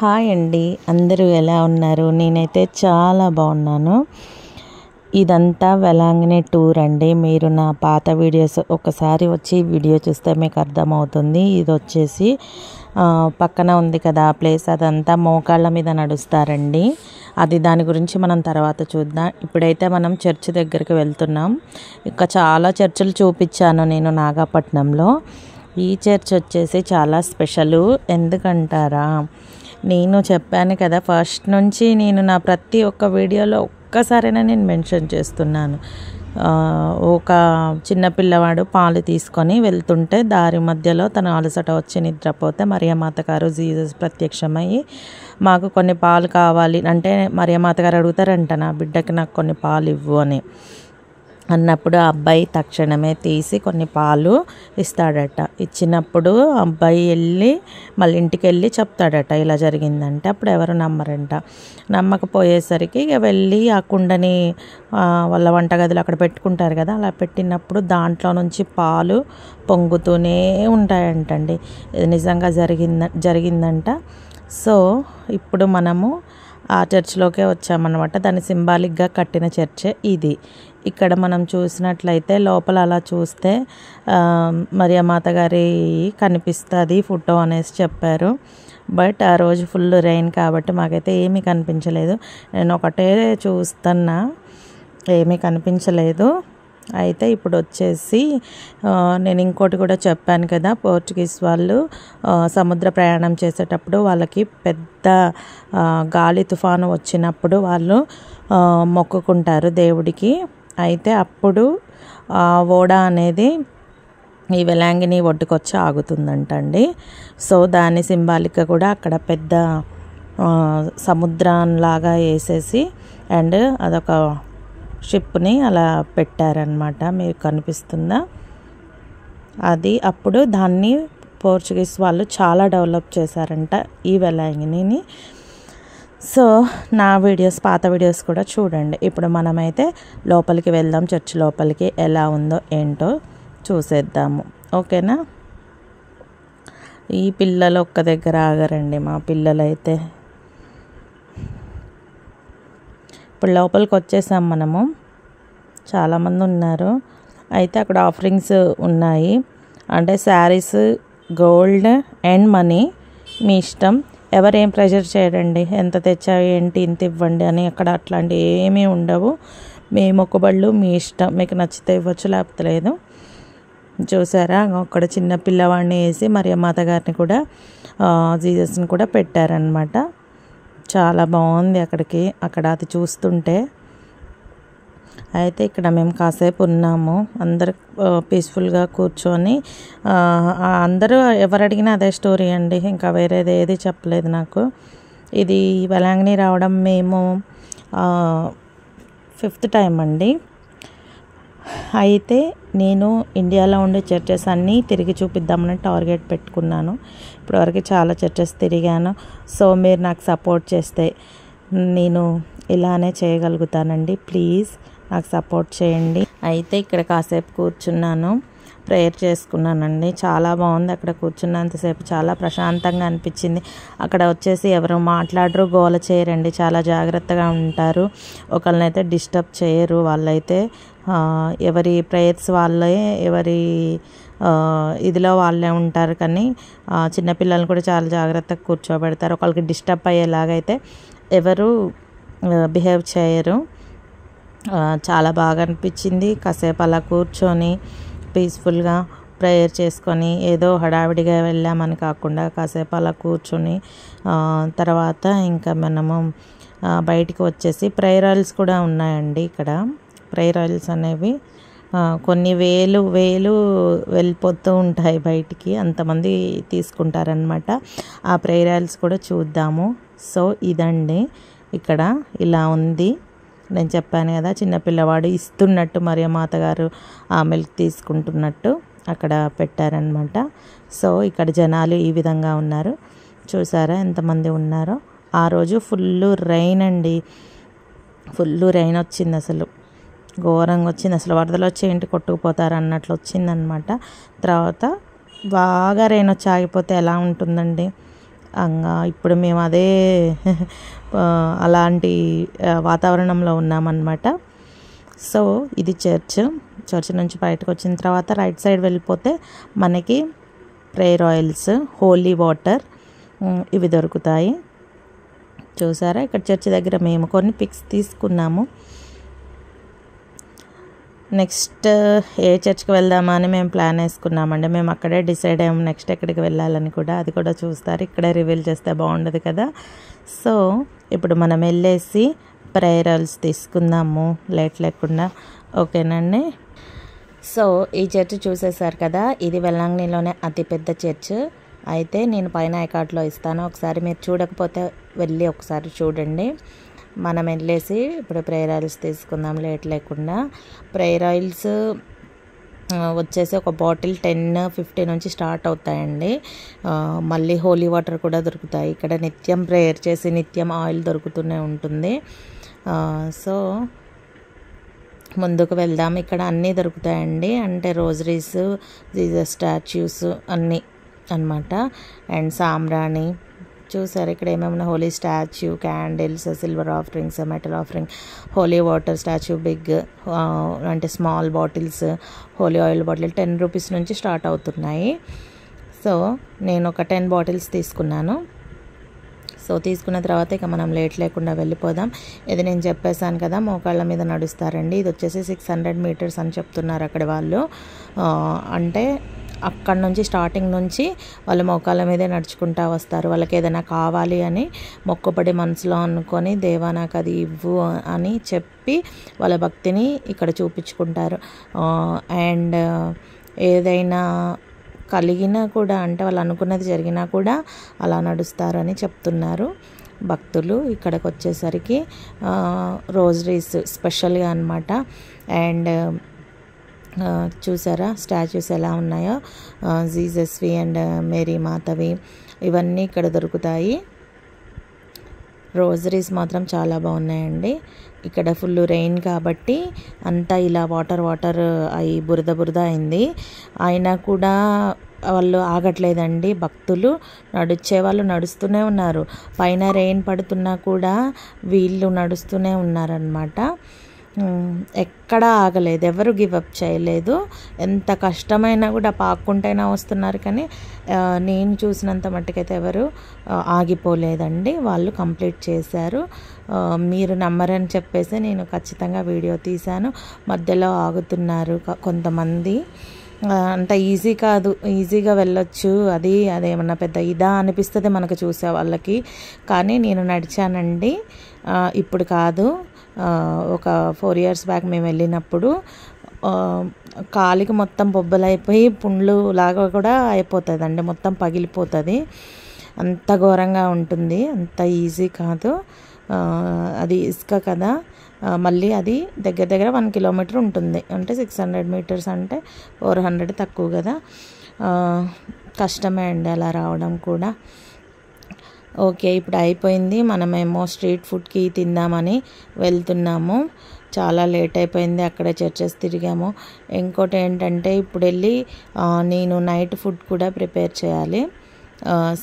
Hi అండి, అందరూ ఎలా ఉన్నారు? నేనైతే చాలా బాగున్నాను. ఇదంతా వెలాంగిని టూర్ అండి. మీరు నా పాత వీడియోస్ ఒకసారి వచ్చి వీడియో చూస్తే మీకు అర్థమవుతుంది. ఇది వచ్చేసి పక్కన ఉంది కదా ప్లేస్, అదంతా మోకాళ్ళ మీద నడుస్తారండి. అది దాని గురించి మనం తర్వాత చూద్దాం. ఇప్పుడైతే మనం చర్చ్ దగ్గరికి వెళ్తున్నాం. ఇంకా చాలా చర్చిలు చూపించాను నేను నాగపట్నంలో. ఈ చర్చ్ వచ్చేసి చాలా స్పెషలు. ఎందుకంటారా, నేను చెప్పాను కదా ఫస్ట్ నుంచి నేను నా ప్రతి ఒక్క వీడియోలో ఒక్కసారైనా నేను మెన్షన్ చేస్తున్నాను. ఒక చిన్న పిల్లవాడు పాలు తీసుకొని వెళ్తుంటే దారి మధ్యలో తన అలసట వచ్చి నిద్రపోతే మరియమాత గారు జీసస్ ప్రత్యక్షమయ్యి మాకు కొన్ని పాలు కావాలి అంటే మరియమాత గారు అడుగుతారంట, నా బిడ్డకి నాకు కొన్ని పాలు ఇవ్వు అని అన్నప్పుడు ఆ అబ్బాయి తక్షణమే తీసి కొన్ని పాలు ఇస్తాడట. ఇచ్చినప్పుడు అబ్బాయి వెళ్ళి మళ్ళీ ఇంటికి వెళ్ళి చెప్తాడట ఇలా జరిగిందంటే. అప్పుడు ఎవరు నమ్మరంట. నమ్మకపోయేసరికి ఇక వెళ్ళి ఆ కుండని వాళ్ళ వంటగదిలో అక్కడ పెట్టుకుంటారు కదా, అలా పెట్టినప్పుడు దాంట్లో నుంచి పాలు పొంగుతూనే ఉంటాయంటండి. ఇది నిజంగా జరిగిందంట. సో ఇప్పుడు మనము ఆ చర్చ్లోకే వచ్చామన్నమాట. దాన్ని సింబాలిక్గా కట్టిన చర్చే ఇది. ఇక్కడ మనం చూసినట్లయితే లోపల అలా చూస్తే మరియమాత గారి కనిపిస్తుంది ఫోటో అనేసి చెప్పారు. బట్ ఆ రోజు ఫుల్ రెయిన్ కాబట్టి మాకైతే ఏమీ కనిపించలేదు. నేను ఒకటే చూస్తున్నా, ఏమీ కనిపించలేదు. అయితే ఇప్పుడు వచ్చేసి నేను ఇంకోటి కూడా చెప్పాను కదా, పోర్చుగీస్ వాళ్ళు సముద్ర ప్రయాణం చేసేటప్పుడు వాళ్ళకి పెద్ద గాలి తుఫాను వచ్చినప్పుడు వాళ్ళు మొక్కుకుంటారు దేవుడికి. అయితే అప్పుడు ఓడ అనేది ఈ వెలాంగిని ఒడ్డుకొచ్చి ఆగుతుందంటండి. సో దాని సింబాలిక్గా కూడా అక్కడ పెద్ద సముద్రంలాగా వేసేసి అండ్ అదొక షిప్ని అలా పెట్టారనమాట. మీకు కనిపిస్తుందా అది? అప్పుడు దాన్ని పోర్చుగీస్ వాళ్ళు చాలా డెవలప్ చేశారంట ఈ వెలాంగిని. సో నా వీడియోస్, పాత వీడియోస్ కూడా చూడండి. ఇప్పుడు మనమైతే లోపలికి వెళ్దాం. చర్చ్ లోపలికి ఎలా ఉందో ఏంటో చూసేద్దాము, ఓకేనా? ఈ పిల్లలు ఒక్క దగ్గర ఆగరండి, మా పిల్లలైతే. ఇప్పుడు లోపలికి వచ్చేసాం మనము. చాలామంది ఉన్నారు. అయితే అక్కడ ఆఫరింగ్స్ ఉన్నాయి, అంటే శారీస్, గోల్డ్ అండ్ మనీ, మీ ఇష్టం. ఎవరేం ప్రెషర్ చేయడండి, ఎంత తెచ్చా ఏంటి ఇంత ఇవ్వండి అని. అక్కడ అట్లాంటి ఏమీ ఉండవు. మీ మొక్కుబళ్ళు మీ ఇష్టం, మీకు నచ్చితే ఇవ్వచ్చు లేకపోతే లేదు. చూసారా, అక్కడ చిన్న పిల్లవాడిని వేసి మరియమాత గారిని కూడా జీసస్ని కూడా పెట్టారనమాట. చాలా బాగుంది అక్కడ అది చూస్తుంటే. అయితే ఇక్కడ మేము కాసేపు ఉన్నాము, అందరు పీస్ఫుల్గా కూర్చొని. అందరూ ఎవరు అడిగినా అదే స్టోరీ అండి, ఇంకా వేరేది ఏది చెప్పలేదు నాకు. ఇది వెలాంగిని రావడం మేము 5th టైం అండి. అయితే నేను ఇండియాలో ఉండే చర్చెస్ అన్నీ తిరిగి చూపిద్దామని టార్గెట్ పెట్టుకున్నాను. ఇప్పటివరకు చాలా చర్చెస్ తిరిగాను. సో మీరు నాకు సపోర్ట్ చేస్తే నేను ఇలానే చేయగలుగుతానండి. ప్లీజ్ నాకు సపోర్ట్ చేయండి. అయితే ఇక్కడ కాసేపు కూర్చున్నాను, ప్రేయర్ చేసుకున్నానండి. చాలా బాగుంది అక్కడ కూర్చున్నంతసేపు, చాలా ప్రశాంతంగా అనిపించింది. అక్కడ వచ్చేసి ఎవరు మాట్లాడరు, గోల చేయరండి, చాలా జాగ్రత్తగా ఉంటారు. ఒకళ్ళనైతే డిస్టర్బ్ చేయరు. వాళ్ళైతే ఎవరి ప్రేయర్స్ వాళ్ళే, ఎవరి ఇదిలో వాళ్ళే ఉంటారు. కానీ చిన్నపిల్లల్ని కూడా చాలా జాగ్రత్తగా కూర్చోబెడతారు. ఒకళ్ళకి డిస్టర్బ్ అయ్యేలాగైతే ఎవరు బిహేవ్ చేయరు. చాలా బాగా అనిపించింది. కాసేపు అలా కూర్చొని పీస్ఫుల్గా ప్రేయర్ చేసుకొని, ఏదో హడావిడిగా వెళ్ళామని కాకుండా కాసేపు అలా కూర్చొని తర్వాత ఇంకా మనము బయటికి వచ్చేసి ప్రేయర్ ఆయిల్స్ కూడా ఉన్నాయండి ఇక్కడ. ప్రేయర్ ఆయిల్స్ అనేవి కొన్ని వేలు వెళ్ళిపోతూ ఉంటాయి బయటికి, అంతమంది తీసుకుంటారనమాట. ఆ ప్రేయర్ ఆయిల్స్ కూడా చూద్దాము. సో ఇదండి, ఇక్కడ ఇలా ఉంది. నేను చెప్పాను కదా, చిన్నపిల్లవాడు ఇస్తున్నట్టు మరియమాత గారు ఆ మిల్క్ తీసుకుంటున్నట్టు అక్కడ పెట్టారనమాట. సో ఇక్కడ జనాలు ఈ విధంగా ఉన్నారు. చూసారా ఎంతమంది ఉన్నారో. ఆ రోజు ఫుల్ రెయిన్ అండి, ఫుల్ రెయిన్ వచ్చింది, అసలు ఘోరంగా వచ్చింది. అసలు వరదలు వచ్చి ఇంటి కొట్టుకుపోతారు అన్నట్లు వచ్చిందనమాట. తర్వాత బాగా రెయిన్ వచ్చి ఆగిపోతే ఎలా ఉంటుందండి, ఇప్పుడు మేము అదే అలాంటి వాతావరణంలో ఉన్నామన్నమాట. సో ఇది చర్చ్ నుంచి బయటకు వచ్చిన తర్వాత రైట్ సైడ్ వెళ్ళిపోతే మనకి ప్రేయర్ ఆయిల్స్, హోలీ వాటర్ ఇవి దొరుకుతాయి. చూసారా, ఇక్కడ చర్చ్ దగ్గర మేము కొన్ని పిక్స్ తీసుకున్నాము. నెక్స్ట్ ఏ చర్చ్కి వెళ్దామా అని మేము ప్లాన్ వేసుకున్నామండి. మేము అక్కడే డిసైడ్ అయ్యాము నెక్స్ట్ ఎక్కడికి వెళ్ళాలని కూడా. అది కూడా చూస్తారు, ఇక్కడే రివీల్ చేస్తే బాగుండదు కదా. సో ఇప్పుడు మనం వెళ్ళేసి ప్రేయర్ ఆయిల్స్ తీసుకుందాము లేట్ లేకుండా. ఓకేనండి. సో ఈ చర్చ్ చూసేసారు కదా, ఇది వెల్లంగినిలోనే అతిపెద్ద చర్చ్. అయితే నేను పైన ఐకార్డ్లో ఇస్తాను, ఒకసారి మీరు చూడకపోతే వెళ్ళి ఒకసారి చూడండి. మనం వెళ్ళేసి ఇప్పుడు ప్రేయర్ ఆయిల్స్ తీసుకుందాం లేట్ లేకుండా. ప్రేయర్ ఆయిల్స్ వచ్చేసి ఒక బాటిల్ 10-50 నుంచి స్టార్ట్ అవుతాయండి. మళ్ళీ హోలీ వాటర్ కూడా దొరుకుతాయి. ఇక్కడ నిత్యం ప్రేయర్ చేసి నిత్యం ఆయిల్ దొరుకుతూనే ఉంటుంది. సో ముందుకు వెళ్దాం. ఇక్కడ అన్నీ దొరుకుతాయండి, అంటే రోజరీస్, జీసస్ స్టాచ్యూస్ అన్నీ అన్నమాట. అండ్ సాంబ్రాణి చూసారు ఇక్కడ ఏమేమి, holy statue, candles, silver offerings, metal offering, holy water statue, big అంటే small bottles, holy oil bottle 10 rupees నుంచి స్టార్ట్ అవుతున్నాయి. సో నేను ఒక 10 బాటిల్స్ తీసుకున్నాను. సో తీసుకున్న తర్వాత ఇక మనం లేట్ లేకుండా వెళ్ళిపోదాం. ఇది నేను చెప్పేశాను కదా, మోకాళ్ళ మీద నడుస్తారండి. ఇది వచ్చేసి 600 మీటర్స్ అని చెప్తున్నారు అక్కడ వాళ్ళు. అంటే అక్కడ నుంచి స్టార్టింగ్ నుంచి వాళ్ళు మోకాళ్ళ మీదే నడుచుకుంటూ వస్తారు. వాళ్ళకి ఏదైనా కావాలి అని మొక్కుబడి మనసులో అనుకొని, దేవా నాకు అది ఇవ్వు అని చెప్పి వాళ్ళ భక్తిని ఇక్కడ చూపించుకుంటారు. అండ్ ఏదైనా కలిగినా కూడా, అంటే వాళ్ళు అనుకున్నది జరిగినా కూడా అలా నడుస్తారని చెప్తున్నారు భక్తులు. ఇక్కడికి వచ్చేసరికి రోజరీస్ స్పెషల్గా అన్నమాట. అండ్ చూసారా స్టాచ్యూస్ ఎలా ఉన్నాయో, జీసస్వి అండ్ మేరీ మాతవి ఇవన్నీ ఇక్కడ దొరుకుతాయి. రోజరీస్ మాత్రం చాలా బాగున్నాయండి. ఇక్కడ ఫుల్ రెయిన్ కాబట్టి అంతా ఇలా వాటర్ అయి బురద అయింది. అయినా కూడా వాళ్ళు ఆగట్లేదండి, భక్తులు నడిచే వాళ్ళు నడుస్తూనే ఉన్నారు. పైన రెయిన్ పడుతున్నా కూడా వీళ్ళు నడుస్తూనే ఉన్నారనమాట. ఎక్కడా ఆగలేదు, ఎవరు గివప్ చేయలేదు. ఎంత కష్టమైనా కూడా పాక్కుంటైనా వస్తున్నారు, కానీ నేను చూసినంత మట్టుకైతే ఎవరు ఆగిపోలేదండి. వాళ్ళు కంప్లీట్ చేశారు. మీరు నమ్మరని చెప్పేసి నేను ఖచ్చితంగా వీడియో తీశాను. మధ్యలో ఆగుతున్నారు కొంతమంది. అంత ఈజీ కాదు, ఈజీగా వెళ్ళొచ్చు, అదేమన్నా పెద్ద ఇదా అనిపిస్తుంది మనకు చూసే వాళ్ళకి. కానీ నేను నడిచానండి, ఇప్పుడు కాదు, ఒక 4 years బ్యాక్ మేము వెళ్ళినప్పుడు కాలికి మొత్తం బొబ్బలైపోయి పుండ్లు లాగా కూడా అయిపోతుందండి, మొత్తం పగిలిపోతుంది. అంత ఘోరంగా ఉంటుంది, అంత ఈజీ కాదు. అది ఇసుక కదా, మళ్ళీ అది దగ్గర 1 kilometer ఉంటుంది. అంటే 600 meters అంటే 400 తక్కువ కదా, కష్టమే అండి అలా రావడం కూడా. ఓకే, ఇప్పుడు అయిపోయింది. మనమేమో స్ట్రీట్ ఫుడ్కి తిందామని వెళ్తున్నాము. చాలా లేట్ అయిపోయింది, అక్కడే చర్చెస్ తిరిగాము. ఇంకోటి ఏంటంటే ఇప్పుడు వెళ్ళి నేను నైట్ ఫుడ్ కూడా ప్రిపేర్ చేయాలి.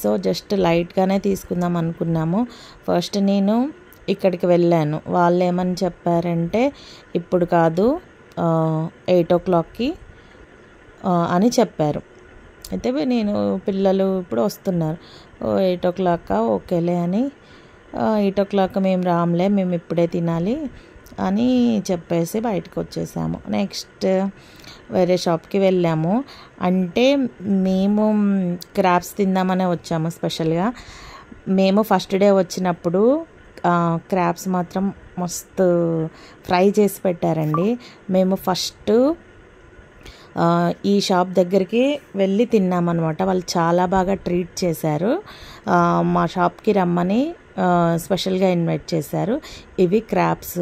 సో జస్ట్ లైట్గానే తీసుకుందాం అనుకున్నాము. ఫస్ట్ నేను ఇక్కడికి వెళ్ళాను, వాళ్ళు ఏమని చెప్పారంటే ఇప్పుడు కాదు 8 o'clockకి అని చెప్పారు. అయితే నేను పిల్లలు ఇప్పుడు వస్తున్నారు, 8 o'clock ఓకేలే అని, 8 o'clock మేము రాములే, మేము ఇప్పుడే తినాలి అని చెప్పేసి బయటకు వచ్చేసాము. నెక్స్ట్ వేరే షాప్కి వెళ్ళాము. అంటే మేము క్రాబ్స్ తిందామనే వచ్చాము స్పెషల్గా. మేము ఫస్ట్ డే వచ్చినప్పుడు క్రాబ్స్ మాత్రం మస్తు ఫ్రై చేసి పెట్టారండి. మేము ఫస్ట్ ఈ షాప్ దగ్గరికి వెళ్ళి తిన్నామన్నమాట. వాళ్ళు చాలా బాగా ట్రీట్ చేశారు. మా షాప్కి రమ్మని స్పెషల్గా ఇన్వైట్ చేశారు. ఇవి క్రాబ్స్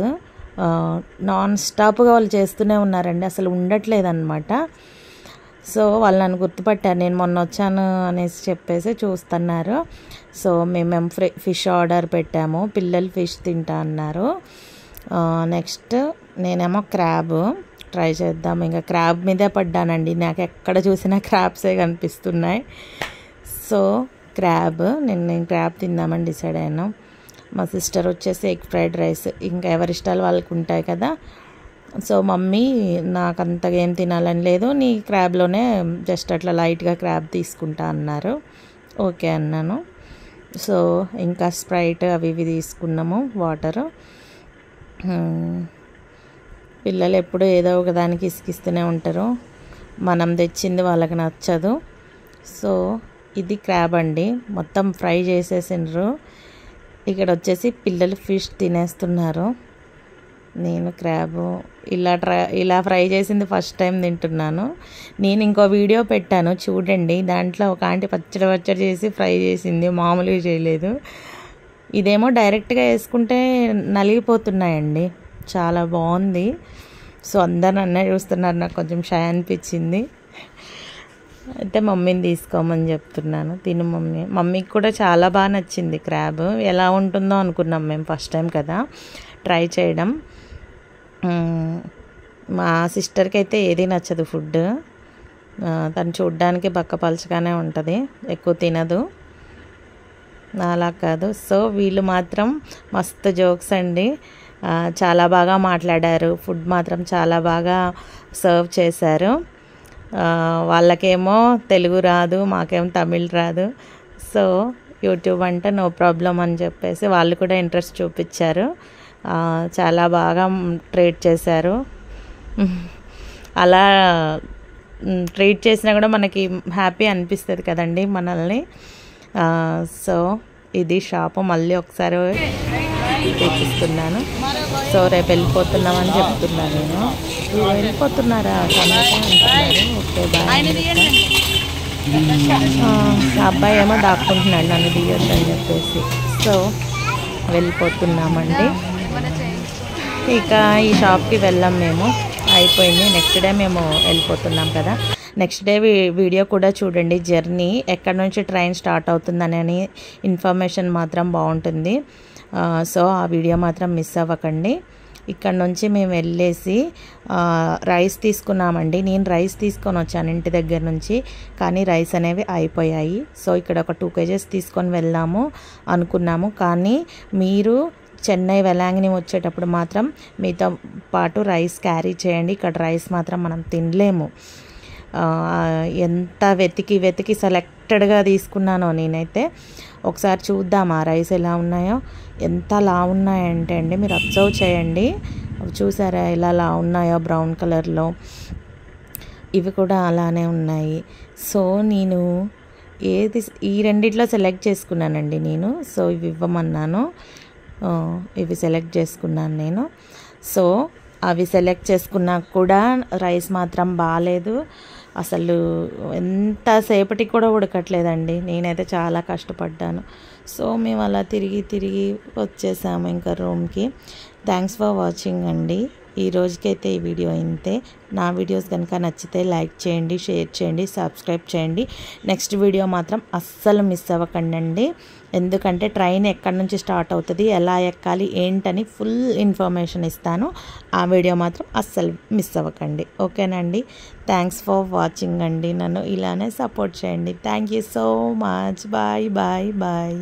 నాన్ స్టాప్గా వాళ్ళు చేస్తూనే ఉన్నారండి, అసలు ఉండట్లేదన్నమాట. సో వాళ్ళు నన్ను గుర్తుపట్టారు, నేను మొన్న వచ్చాను అనేసి చెప్పేసి చూస్తున్నారు. సో మేము ఫిష్ ఆర్డర్ పెట్టాము, పిల్లలు ఫిష్ తింటా అన్నారు. నెక్స్ట్ నేనేమో క్రాబ్ ట్రై చేద్దాం, ఇంకా క్రాబ్ మీదే పడ్డానండి. నాకు ఎక్కడ చూసినా క్రాబ్సే కనిపిస్తున్నాయి. So crab. నేను క్రాబ్ తిందామని డిసైడ్ అయ్యాను. మా సిస్టర్ వచ్చేసి ఎగ్ ఫ్రైడ్ రైస్. ఇంకా ఎవరి ఇష్టాలు వాళ్ళకు ఉంటాయి కదా. సో మమ్మీ నాకు అంతగా ఏం తినాలని లేదు, నీ క్రాబ్లోనే జస్ట్ అట్లా లైట్గా క్రాబ్ తీసుకుంటా అన్నారు. ఓకే అన్నాను. సో ఇంకా స్ప్రైట్ అవి ఇవి తీసుకున్నాము, వాటరు. పిల్లలు ఎప్పుడు ఏదో ఒక దానికి ఇసుకిస్తూనే ఉంటారు, మనం తెచ్చింది వాళ్ళకి నచ్చదు. సో ఇది క్రాబ్ అండి, మొత్తం ఫ్రై చేసేసిండ్రు. ఇక్కడ వచ్చేసి పిల్లలు ఫిష్ తినేస్తున్నారు. నేను క్రాబ్ ఇలా ఫ్రై చేసింది ఫస్ట్ టైం తింటున్నాను. నేను ఇంకో వీడియో పెట్టాను చూడండి, దాంట్లో ఒక ఆంటీ పచ్చడి చేసి ఫ్రై చేసింది, మామూలుగా చేయలేదు. ఇదేమో డైరెక్ట్గా వేసుకుంటే నలిగిపోతున్నాయండి, చాలా బాగుంది. సో అందరు నన్నే చూస్తున్నారు, నాకు కొంచెం షై అనిపించింది. అయితే మమ్మీని తీసుకోమని చెప్తున్నాను, తిను మమ్మీకి కూడా చాలా బాగా నచ్చింది క్రాబ్. ఎలా ఉంటుందో అనుకున్నాం మేము, ఫస్ట్ టైం కదా ట్రై చేయడం. మా సిస్టర్కి అయితే ఏది నచ్చదు ఫుడ్, తను చూడ్డానికి బక్కపలచగానే ఉంటుంది, ఎక్కువ తినదు, అలా కాదు. సో వీళ్ళు మాత్రం మస్తు జోక్స్ అండి, చాలా బాగా మాట్లాడారు, ఫుడ్ మాత్రం చాలా బాగా సర్వ్ చేశారు. వాళ్ళకేమో తెలుగు రాదు, మాకేమో తమిళ్ రాదు. సో యూట్యూబ్ అంటే నో ప్రాబ్లం అని చెప్పేసి వాళ్ళు కూడా ఇంట్రెస్ట్ చూపించారు, చాలా బాగా ట్రీట్ చేశారు. అలా ట్రీట్ చేసినా కూడా మనకి హ్యాపీ అనిపిస్తుంది కదండి మనల్ని. సో ఇది షాపు మళ్ళీ ఒకసారి చూపిస్తున్నాను. సో రేపు వెళ్ళిపోతున్నామని చెప్తున్నాను నేను. వెళ్ళిపోతున్నారా అంటున్నారు. Okay bye. అబ్బాయి ఏమో దాక్కుంటున్నాడు నన్ను తీయొద్దు అని చెప్పేసి. సో వెళ్ళిపోతున్నామండి. ఇక ఈ షాప్కి వెళ్ళాం మేము, అయిపోయింది. నెక్స్ట్ డే మేము వెళ్ళిపోతున్నాం కదా. నెక్స్ట్ డే వీడియో కూడా చూడండి, జర్నీ ఎక్కడి నుంచి ట్రైన్ స్టార్ట్ అవుతుందనే ఇన్ఫర్మేషన్ మాత్రం బాగుంటుంది. సో ఆ వీడియో మాత్రం మిస్ అవ్వకండి. ఇక్కడ నుంచి మేము వెళ్ళేసి రైస్ తీసుకున్నామండి. నేను రైస్ తీసుకొని వచ్చాను ఇంటి దగ్గర నుంచి, కానీ రైస్ అనేవి అయిపోయాయి. సో ఇక్కడ ఒక 2 kgs తీసుకొని వెళ్దాము అనుకున్నాము, కానీ మీరు చెన్నై వెలాంగిని వచ్చేటప్పుడు మాత్రం మీతో పాటు రైస్ క్యారీ చేయండి. ఇక్కడ రైస్ మాత్రం మనం తినలేము. ఎంత వెతికి సెలెక్టెడ్గా తీసుకున్నానో నేనైతే. ఒకసారి చూద్దాం ఆ రైస్ ఎలా ఉన్నాయో. ఎంత లా ఉన్నాయంటే అండి, మీరు అబ్జర్వ్ చేయండి, చూసారా ఎలా లా ఉన్నాయో, బ్రౌన్ కలర్లో. ఇవి కూడా అలానే ఉన్నాయి. సో నేను ఈ రెండిట్లో సెలెక్ట్ చేసుకున్నానండి నేను. సో ఇవి ఇవ్వమన్నాను, ఇవి సెలెక్ట్ చేసుకున్నాను నేను. సో అవి సెలెక్ట్ చేసుకున్నా కూడా రైస్ మాత్రం బాగాలేదు, అసలు ఎంతసేపటికి కూడా ఉడకట్లేదండి. నేనైతే చాలా కష్టపడ్డాను. సో మేము అలా తిరిగి వచ్చేసాము ఇంకా రూమ్కి. థ్యాంక్స్ ఫర్ వాచింగ్ అండి. ఈ రోజుకైతే ఈ వీడియో ఇంతే. నా వీడియోస్ కనుక నచ్చితే లైక్ చేయండి, షేర్ చేయండి, సబ్స్క్రైబ్ చేయండి. నెక్స్ట్ వీడియో మాత్రం అస్సలు మిస్ అవ్వకండి, ఎందుకంటే ట్రైన్ ఎక్కడి నుంచి స్టార్ట్ అవుతుంది, ఎలా ఎక్కాలి ఏంటని ఫుల్ ఇన్ఫర్మేషన్ ఇస్తాను. ఆ వీడియో మాత్రం అస్సలు మిస్ అవ్వకండి. ఓకేనండి. థ్యాంక్స్ ఫర్ వాచింగ్ అండి. నన్ను ఇలానే సపోర్ట్ చేయండి. Thank you so much. Bye bye bye.